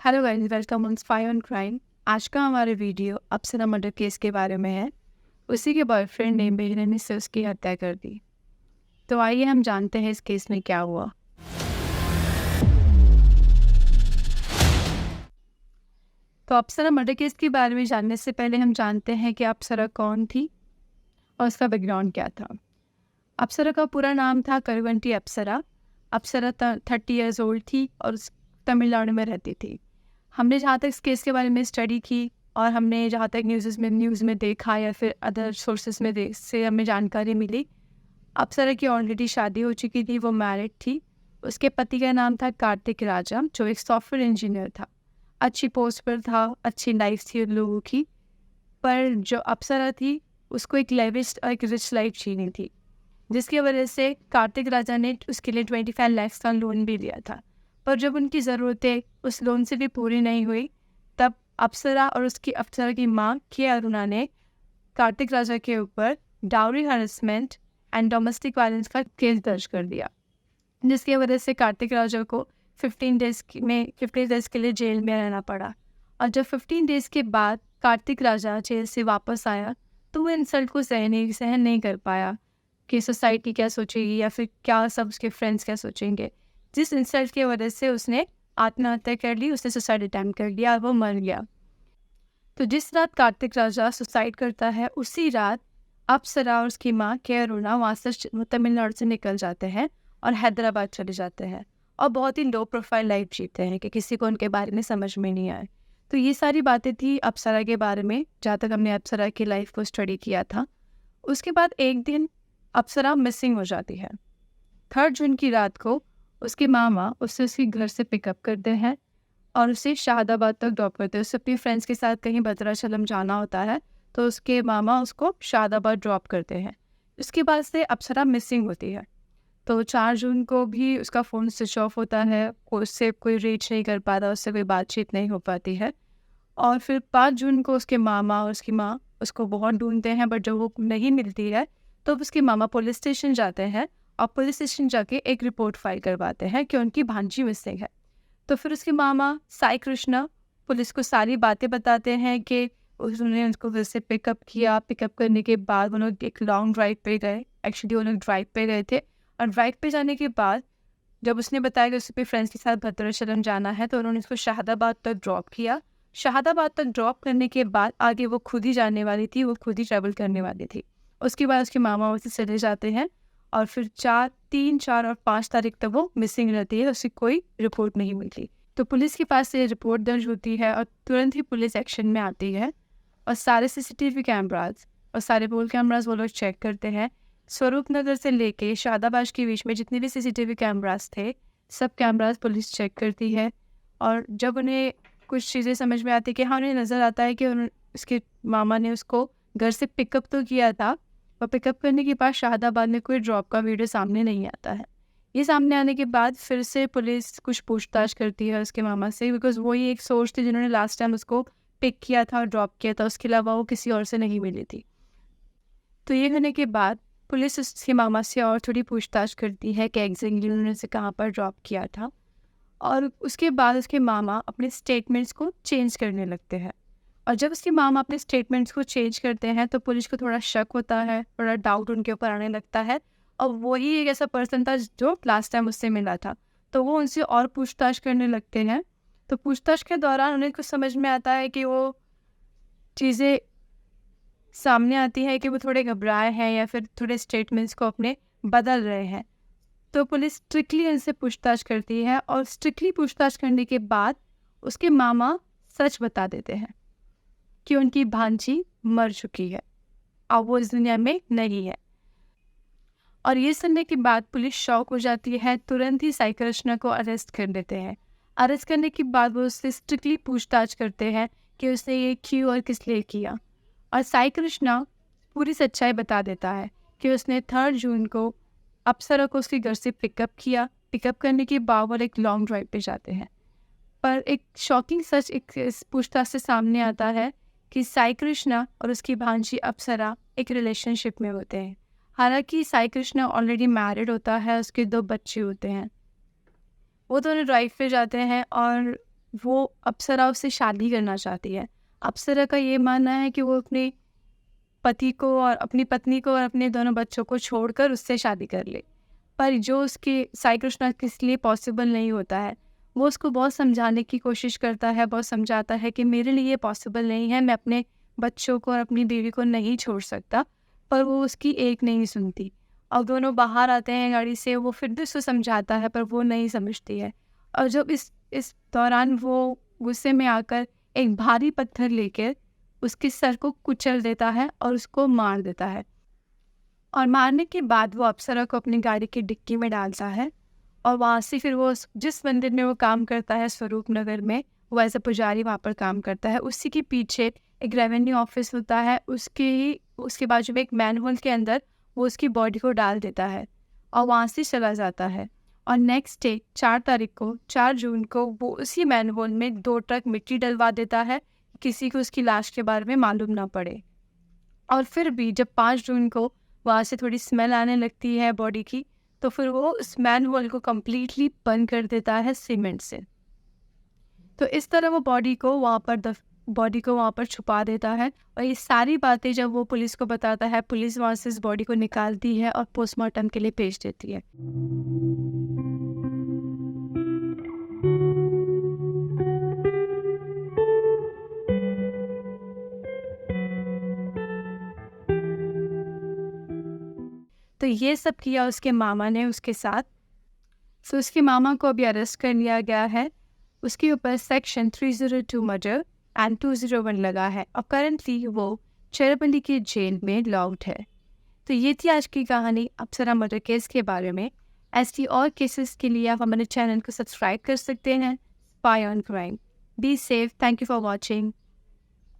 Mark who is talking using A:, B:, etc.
A: Hello guys, welcome on spy on crime. आज का हमारा वीडियो अप्सरा मर्डर केस के बारे में है। उसी के बॉयफ्रेंड ने बेरहमी से उसकी हत्या कर दी। तो आइए हम जानते हैं इस केस में क्या हुआ। तो अप्सरा मर्डर केस के बारे में जानने से पहले हम जानते हैं कि अप्सरा कौन थी और उसका बैकग्राउंड क्या था। अप्सरा का पूरा नाम था करवंटी अप्सरा। अप्सरा 30 ईयर्स ओल्ड थी और तमिलनाडु में रहती थी। हमने जहाँ तक इस केस के बारे में स्टडी की और हमने जहाँ तक न्यूज़ में देखा या फिर अदर सोर्सेज में से हमें जानकारी मिली, अप्सरा की ऑलरेडी शादी हो चुकी थी, वो मैरिड थी। उसके पति का नाम था कार्तिक राजा, जो एक सॉफ्टवेयर इंजीनियर था। अच्छी पोस्ट पर था, अच्छी लाइफ थी उन लोगों की। पर जो अप्सरा थी उसको एक लेविश और एक रिच लाइफ जीनी थी, जिसकी वजह से कार्तिक राजा ने उसके लिए 25 लाख का लोन भी लिया था। पर जब उनकी ज़रूरतें उस लोन से भी पूरी नहीं हुई, तब अप्सरा और उसकी अप्सरा की माँ के अरुणा ने कार्तिक राजा के ऊपर dowry harassment and domestic violence का केस दर्ज कर दिया, जिसकी वजह से कार्तिक राजा को 15 डेज़ के लिए जेल में रहना पड़ा। और जब 15 डेज़ के बाद कार्तिक राजा जेल से वापस आया तो वो इंसल्ट को सहन नहीं कर पाया कि सोसाइटी क्या सोचेगी या फिर क्या सब उसके फ्रेंड्स क्या सोचेंगे। जिस इंसल्ट की वजह से उसने आत्महत्या कर ली, उसने सुसाइड अटैम्प्ट कर लिया और वो मर गया। तो जिस रात कार्तिक राजा सुसाइड करता है, उसी रात अप्सरा और उसकी माँ के अरुणा वहाँ से तमिलनाडु से निकल जाते हैं और हैदराबाद चले जाते हैं और बहुत ही लो प्रोफाइल लाइफ जीते हैं कि किसी को उनके बारे में समझ में नहीं आए। तो ये सारी बातें थी अप्सरा के बारे में, जहाँ तक हमने अप्सरा की लाइफ को स्टडी किया था। उसके बाद एक दिन अप्सरा मिसिंग हो जाती है। 3 जून की रात को उसके मामा उसे उसके घर से पिकअप करते हैं और उसे शाहदाबाद तक ड्रॉप करते हैं। उसे अपनी फ्रेंड्स के साथ कहीं भद्राचलम जाना होता है, तो उसके मामा उसको शाहदाबाद ड्रॉप करते हैं। उसके बाद से अप्सरा मिसिंग होती है। तो 4 जून को भी उसका फ़ोन स्विच ऑफ होता है, उससे कोई रीच नहीं कर पाता, उससे कोई बातचीत नहीं हो पाती है। और फिर 5 जून को उसके मामा और उसकी माँ उसको बहुत ढूंढते हैं, बट जब वो नहीं मिलती है तो उसके मामा पुलिस स्टेशन जाते हैं और पुलिस स्टेशन जाके एक रिपोर्ट फाइल करवाते हैं कि उनकी भांजी मिसिंग है। तो फिर उसके मामा साई कृष्णा पुलिस को सारी बातें बताते हैं कि उन्होंने उसको फिर से पिकअप किया। पिकअप करने के बाद वो लोग एक लॉन्ग ड्राइव पे गए। एक्चुअली वो लोग ड्राइव पे गए थे और ड्राइव पे जाने के बाद जब उसने बताया कि उसे अपने फ्रेंड्स के साथ भद्राचलम जाना है, तो उन्होंने उसको शाहदाबाद तक ड्रॉप किया। शाहदाबाद तक ड्रॉप करने के बाद आगे वो खुद ही जाने वाली थी, वो खुद ही ट्रैवल करने वाली थी। उसके बाद उसके मामा उसे चले जाते हैं और फिर 3, 4 और 5 तारीख तक वो मिसिंग रहती है। उसकी कोई रिपोर्ट नहीं मिलती। तो पुलिस के पास ये रिपोर्ट दर्ज होती है और तुरंत ही पुलिस एक्शन में आती है और सारे सीसीटीवी कैमराज और सारे पोल कैमराज वो लोग चेक करते हैं। स्वरूप नगर से लेके शाहदाबाद के बीच में जितने भी सीसीटीवी कैमराज थे, सब कैमराज पुलिस चेक करती है। और जब उन्हें कुछ चीज़ें समझ में आती है कि हाँ, उन्हें नज़र आता है कि उसके मामा ने उसको घर से पिकअप तो किया था, और पिकअप करने के बाद शाहदाबाद में कोई ड्रॉप का वीडियो सामने नहीं आता है। ये सामने आने के बाद फिर से पुलिस कुछ पूछताछ करती है उसके मामा से, बिकॉज वही एक सोर्स थी जिन्होंने लास्ट टाइम उसको पिक किया था और ड्रॉप किया था। उसके अलावा वो किसी और से नहीं मिली थी। तो ये होने के बाद पुलिस उसके मामा से और थोड़ी पूछताछ करती है कि एग्जैक्टली उन्होंने उसे कहाँ पर ड्रॉप किया था। और उसके बाद उसके मामा अपने स्टेटमेंट्स को चेंज करने लगते हैं। और जब उसके मामा अपने स्टेटमेंट्स को चेंज करते हैं तो पुलिस को थोड़ा शक होता है, थोड़ा डाउट उनके ऊपर आने लगता है। और वही एक ऐसा पर्सन था जो लास्ट टाइम उससे मिला था, तो वो उनसे और पूछताछ करने लगते हैं। तो पूछताछ के दौरान उन्हें कुछ समझ में आता है कि वो चीज़ें सामने आती है कि वो थोड़े घबराए हैं या फिर थोड़े स्टेटमेंट्स को अपने बदल रहे हैं। तो पुलिस स्ट्रिक्टली उनसे पूछताछ करती है और स्ट्रिक्टली पूछताछ करने के बाद उसके मामा सच बता देते हैं कि उनकी भांजी मर चुकी है और वो इस दुनिया में नहीं है। और ये सुनने के बाद पुलिस शॉक हो जाती है, तुरंत ही साई कृष्णा को अरेस्ट कर लेते हैं। अरेस्ट करने के बाद वो उससे स्ट्रिक्टली पूछताछ करते हैं कि उसने ये क्यों और किस लिए किया। और साई कृष्णा पूरी सच्चाई बता देता है कि उसने 3 जून को अप्सरा को उसके घर से पिकअप किया। पिकअप करने के बाद वो एक लॉन्ग ड्राइव पे जाते हैं। पर एक शॉकिंग सच इस पूछताछ से सामने आता है कि साई कृष्णा और उसकी भांजी अप्सरा एक रिलेशनशिप में होते हैं। हालांकि साई कृष्णा ऑलरेडी मैरिड होता है, उसके 2 बच्चे होते हैं। वो दोनों ड्राइव पे जाते हैं और वो अप्सरा उससे शादी करना चाहती है। अप्सरा का ये मानना है कि वो अपने पति को और अपनी पत्नी को और अपने दोनों बच्चों को छोड़कर उससे शादी कर ले। पर जो उसके साईं कृष्णा के लिए पॉसिबल नहीं होता है। वो उसको बहुत समझाने की कोशिश करता है, बहुत समझाता है कि मेरे लिए ये पॉसिबल नहीं है, मैं अपने बच्चों को और अपनी बीवी को नहीं छोड़ सकता, पर वो उसकी एक नहीं सुनती। और दोनों बाहर आते हैं गाड़ी से, वो फिर भी उसको समझाता है पर वो नहीं समझती है। और जब इस दौरान वो गुस्से में आकर एक भारी पत्थर लेकर उसके सर को कुचल देता है और उसको मार देता है। और मारने के बाद वो अप्सरा को अपनी गाड़ी की डिक्की में डालता है और वहाँ से फिर वो जिस मंदिर में वो काम करता है स्वरूप नगर में, वो एज अ पुजारी वहाँ पर काम करता है। उसी के पीछे एक रेवेन्यू ऑफिस होता है, उसके बाजू में एक मैनहोल के अंदर वो उसकी बॉडी को डाल देता है और वहाँ से चला जाता है। और नेक्स्ट डे 4 जून को वो उसी मैनहोल में 2 ट्रक मिट्टी डलवा देता है, किसी को उसकी लाश के बारे में मालूम ना पड़े। और फिर भी जब 5 जून को वहाँ से थोड़ी स्मेल आने लगती है बॉडी की, तो फिर वो उस मैनहोल को कम्प्लीटली बंद कर देता है सीमेंट से। तो इस तरह वो बॉडी को वहाँ पर छुपा देता है। और ये सारी बातें जब वो पुलिस को बताता है, पुलिस वहाँ से इस बॉडी को निकालती है और पोस्टमार्टम के लिए भेज देती है। तो ये सब किया उसके मामा ने उसके साथ। सो उसके मामा को अभी अरेस्ट कर लिया गया है। उसके ऊपर सेक्शन 302 मर्डर एंड 201 लगा है और करंटली वो चेरापल्ली के जेल में लॉक्ड है। तो ये थी आज की कहानी अप्सरा मर्डर केस के बारे में। ऐसी और केसेस के लिए आप हमारे चैनल को सब्सक्राइब कर सकते हैं। Spy on crime. Be safe. Thank you for watching.